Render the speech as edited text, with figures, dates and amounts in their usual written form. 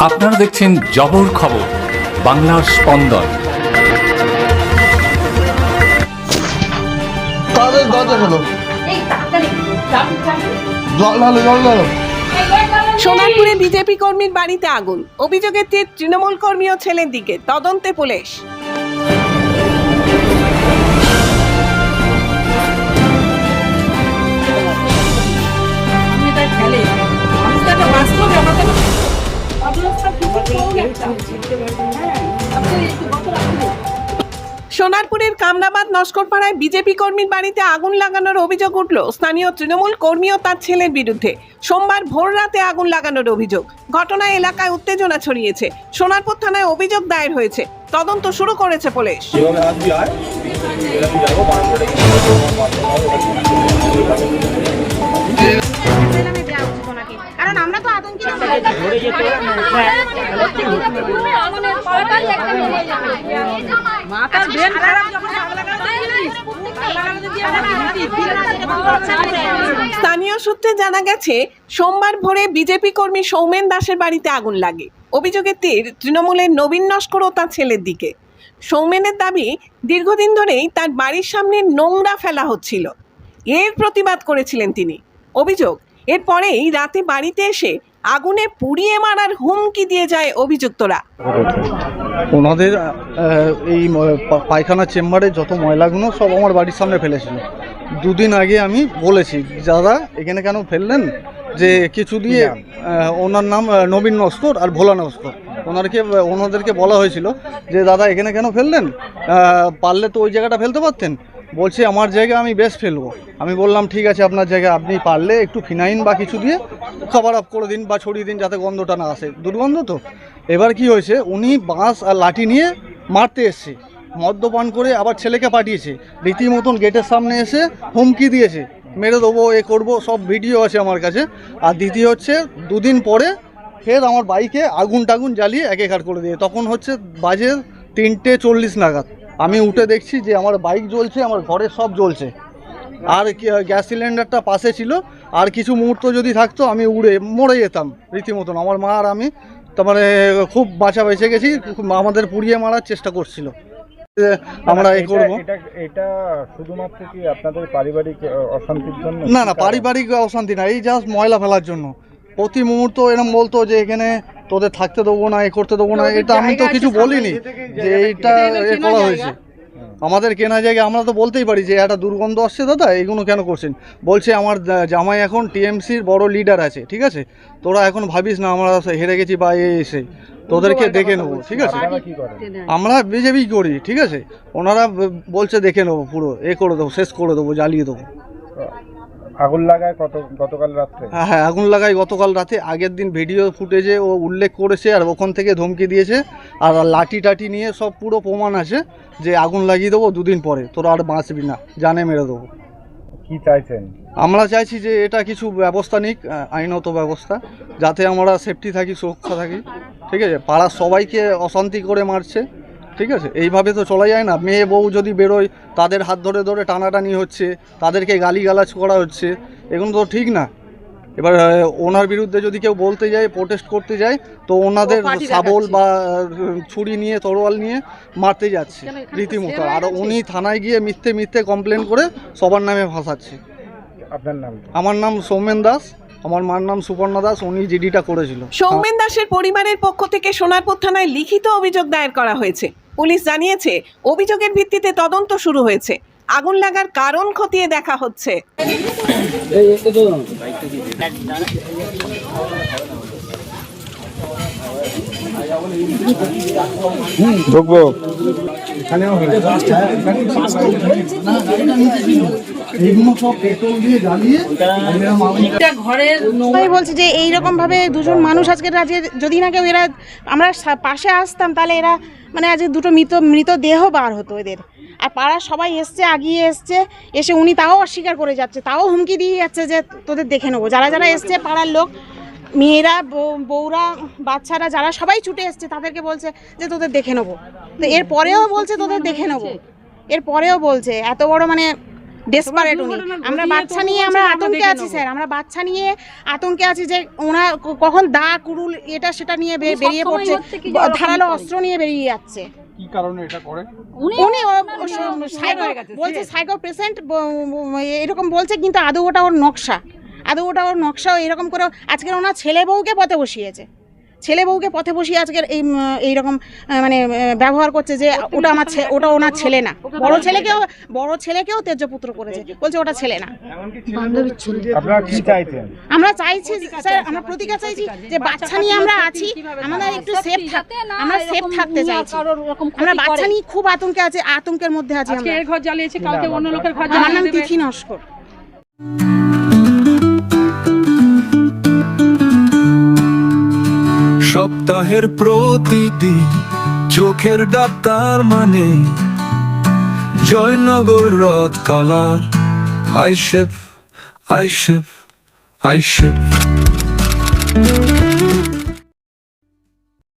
আপনারা দেখছেন জবর খবর, বাংলার স্পন্দন। সোনারপুরে বিজেপি কর্মীর বাড়িতে আগুন, অভিযোগের তীর তৃণমূল কর্মী ও ছেলের দিকে, তদন্তে পুলিশ। সোনারপুরের কামরাবাদ নস্করপাড়ায় বিজেপি কর্মীর বাড়িতে আগুন লাগানোর অভিযোগ উঠল স্থানীয় তৃণমূল কর্মী ও তার ছেলের বিরুদ্ধে। সোমবার ভোর রাতে আগুন লাগানোর অভিযোগ। ঘটনায় এলাকায় উত্তেজনা ছড়িয়েছে। সোনারপুর থানায় অভিযোগ দায়ের হয়েছে। তদন্ত শুরু করেছে পুলিশ। কারণ আমরা তো আতঙ্কিত স্থানীয় সূত্রে জানা গেছে, সোমবার ভোরে বিজেপি কর্মী সৌমেন দাসের বাড়িতে আগুন লাগে। অভিযোগের তীর তৃণমূলের নবীন নস্কর ও তার ছেলের দিকে। সৌমেনের দাবি, দীর্ঘদিন ধরেই তার বাড়ির সামনে নোংরা ফেলা হচ্ছিল। এর প্রতিবাদ করেছিলেন তিনি। অভিযোগ, এরপরেই রাতে বাড়িতে এসে আগুনে পুড়িয়ে মারার হুমকি দিয়ে যায় অভিযুক্তরা। ওনাদের এই পায়খানা চেম্বারে যত ময়লাগুলো সব আমার বাড়ির সামনে ফেলেছিল। দুদিন আগে আমি বলেছি, দাদা এখানে কেন ফেললেন, যে কিছু দিয়ে ওনার নাম নবীন নস্কর আর ভোলা নস্কর, ওনাদেরকে বলা হয়েছিল যে দাদা এখানে কেন ফেললেন, পারলে তো ওই জায়গাটা ফেলতে পারতেন। বলছে আমার জায়গা আমি বেশ ফেলবো। আমি বললাম ঠিক আছে, আপনার জায়গা আপনি পারলে একটু ফিনাইন বা কিছু দিয়ে কভার আপ করে দিন বা ছড়িয়ে দিন, যাতে গন্ধটা না আসে, দুর্গন্ধ তো। এবার কি হয়েছে, উনি বাঁশ আর লাঠি নিয়ে মারতে এসছে, মদ্যপান করে আবার ছেলেকে পাঠিয়েছে, রীতিমতন গেটের সামনে এসে হুমকি দিয়েছে, মেরে দেবো, এ করবো, সব ভিডিও আছে আমার কাছে। আর দ্বিতীয় হচ্ছে, দুদিন পরে ফের আমার বাইকে আগুন টাগুন জ্বালিয়ে একাকার করে দিয়ে, তখন হচ্ছে বাজে 3:40 নাগাদ। আমি উঠে দেখছি যে আমার বাইক জ্বলছে, আমার ঘরের সব জ্বলছে, আর গ্যাস সিলিন্ডারটা পাশে ছিল। আর কিছু মুহূর্ত যদি থাকতো আমি মরে যেতাম রীতিমতন। আমার মা আর আমি তারপরে খুব বাঁচা বেঁচে গেছি। আমাদের পুড়িয়ে মারার চেষ্টা করছিল। আমরা এই করবো, এটা শুধুমাত্র কি আপনাদের পারিবারিক অশান্তির জন্য? না না, পারিবারিক অশান্তি না, এই জাস্ট ময়লা ফেলার জন্য। প্রতি মুহূর্ত এরকম বলতো যে এখানে তোদের থাকতে দেবো না, এ করতে দেবো না। এটা আমি তো কিছু বলিনি যে এইটা করা হয়েছে। আমাদের কেনা জায়গা, আমরা তো বলতেই পারি যে একটা দুর্গন্ধ আসছে দাদা, এগুলো কেন করছেন। বলছে আমার জামাই এখন টিএমসির বড় লিডার আছে, ঠিক আছে, তোরা এখন ভাবিস না আমরা হেরে গেছি বা এসে তোদেরকে দেখে নেবো, ঠিক আছে। আমরা বিজেপি করি, ঠিক আছে। ওনারা বলছে দেখে নেবো, পুরো করে দেবো, শেষ করে দেবো, জ্বালিয়ে দেবো। আগুন লাগায় গতকাল রাতে? হ্যাঁ, আগুন লাগায় গতকাল রাতে। আগের দিন ভিডিও ফুটেজে ও উল্লেখ করেছে, আর ওখান থেকে ধমকি দিয়েছে, আর লাঠি টাঠি নিয়ে সব পুরো প্রমাণ আছে যে আগুন লাগিয়ে দেবো, দুদিন পরে তোরা আর বাঁচবি না, জানে মেরে দেবো। কি চাইছেন? আমরা চাইছি যে এটা কিছু ব্যবস্থা নিক, আইনত ব্যবস্থা, যাতে আমরা সেফটি থাকি, সুরক্ষা থাকি, ঠিক আছে। পাড়ার সবাইকে অশান্তি করে মারছে, ঠিক আছে। এইভাবে তো চলা যায় না। মেয়ে বউ যদি বেরোয়, তাদের হাত ধরে ধরে টানাটানি হচ্ছে, তাদেরকে গালিগালাজ করা হচ্ছে, এগুলো তো ঠিক না। এবার ওনার বিরুদ্ধে যদি কেউ বলতে যায়, প্রোটেস্ট করতে যায়, তো ওনাদের শাবল বা ছুরি নিয়ে, তরোয়াল নিয়ে মারতে যাচ্ছে রীতিমতো। আর উনি থানায় গিয়ে মিথ্যে কমপ্লেন করে সবার নামে ফাঁসাচ্ছে। আপনার নাম? আমার নাম সৌমেন দাস, আমার মার নাম সুপর্ণা দাস। উনি জিডিটা করেছিল। সৌমেন দাসের পরিবারের পক্ষ থেকে সোনারপুর থানায় লিখিত অভিযোগ দায়ের করা হয়েছে। পুলিশ জানিয়েছে, অভিযোগের ভিত্তিতে তদন্ত শুরু হয়েছে। আগুন লাগার কারণ খতিয়ে দেখা হচ্ছে। বলছে যে এইরকম ভাবে দুজন মানুষ আজকে যদি না কেউ এরা আমরা পাশে আসতাম, তাহলে এরা মানে আজকে দুটো মৃতদেহ বার হতো এদের। আর পাড়ার সবাই এসছে, আগিয়ে এসে উনি তাও অস্বীকার করে যাচ্ছে, তাও হুমকি দিয়ে যাচ্ছে যে তোদের দেখে নেবো। যারা এসছে পাড়ার লোক, মেয়েরা, বউরা, বাচ্চারা, যারা সবাই ছুটে এসছে, তাদেরকে বলছে যে তোদের দেখে নেবো। তো এরপরেও বলছে তোদের দেখে নেবো, এরপরেও বলছে। এত বড় মানে ডেসপারেট উনি। আমরা বাচ্চা নিয়ে আমরা আতঙ্কে আছি স্যার, আমরা বাচ্চা নিয়ে আতঙ্কে আছি যে ওনার কখন দা কুড়ুল এটা সেটা নিয়ে বেরিয়ে পড়ছে, ধারালো অস্ত্র নিয়ে বেরিয়ে যাচ্ছে। কি কারণে এটা করে? উনি বলছে সাইকো পেশেন্ট এরকম বলছে, কিন্তু আদৌ ওটা ওর নকশা, এরকম করে আজকের ওনার ছেলে বউকে পথে বসিয়েছে, আজকের এইরকম মানে ব্যবহার করছে যে ওটা ওনার ছেলে না। বড় ছেলেকেও তেজপুত্র করেছে, বলছে ওটা ছেলে না। আপনারা কি চাইছেন? আমরা চাইছি স্যার, আমরা প্রতিকার চাইছি যে বাচ্চা নিয়ে আমরা আছি, আমাদের একটু সেফ থাকতে চাইছি। আমরা বাচ্চা নিয়ে খুব আতঙ্কের মধ্যে আছি। আমরা ঘর জ্বালিয়েছে, কালকে অন্য লোকের ঘর আমার নাম তিথি নস্কর। সপ্তাহের প্রতিদিন চোখের ডাক্তার মানে জয়নগর রথ কালার আইসেফ